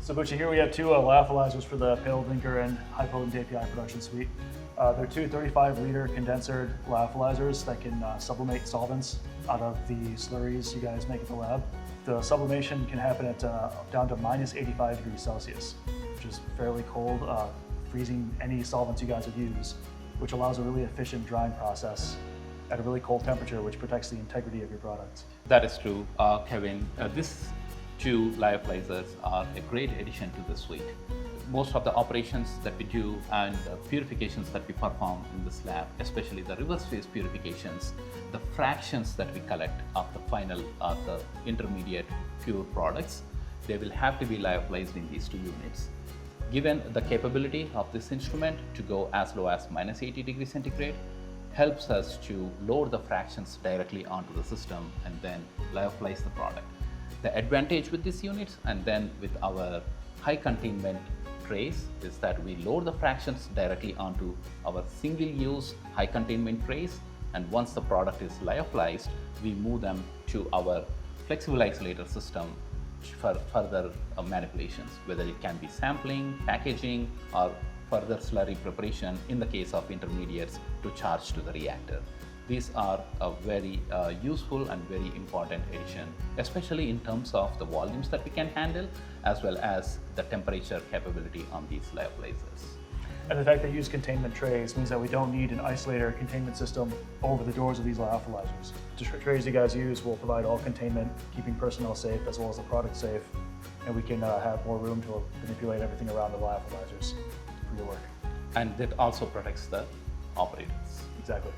So Buchi, here we have two lyophilizers for the Payload-Linker and high potent API production suite. They're two 35-liter condenser lyophilizers that can sublimate solvents out of the slurries you guys make at the lab. The sublimation can happen at down to minus 85 degrees Celsius, which is fairly cold, freezing any solvents you guys would use, which allows a really efficient drying process at a really cold temperature, which protects the integrity of your product. That is true, Kevin. These two lyophilizers are a great addition to the suite. Most of the operations that we do and purifications that we perform in this lab, especially the reverse phase purifications, the fractions that we collect of the final or the intermediate pure products, they will have to be lyophilized in these two units. Given the capability of this instrument to go as low as minus 80 degrees centigrade, helps us to load the fractions directly onto the system and then lyophilize the product. The advantage with these units and then with our high containment trays is that we load the fractions directly onto our single-use high containment trays, and once the product is lyophilized, we move them to our flexible isolator system for further manipulations, whether it can be sampling, packaging, or further slurry preparation in the case of intermediates to charge to the reactor. These are a very useful and very important addition, especially in terms of the volumes that we can handle, as well as the temperature capability on these lyophilizers. And the fact they use containment trays means that we don't need an isolator containment system over the doors of these lyophilizers. The trays you guys use will provide all containment, keeping personnel safe as well as the product safe, and we can have more room to manipulate everything around the lyophilizers for your work. And that also protects the operators. Exactly.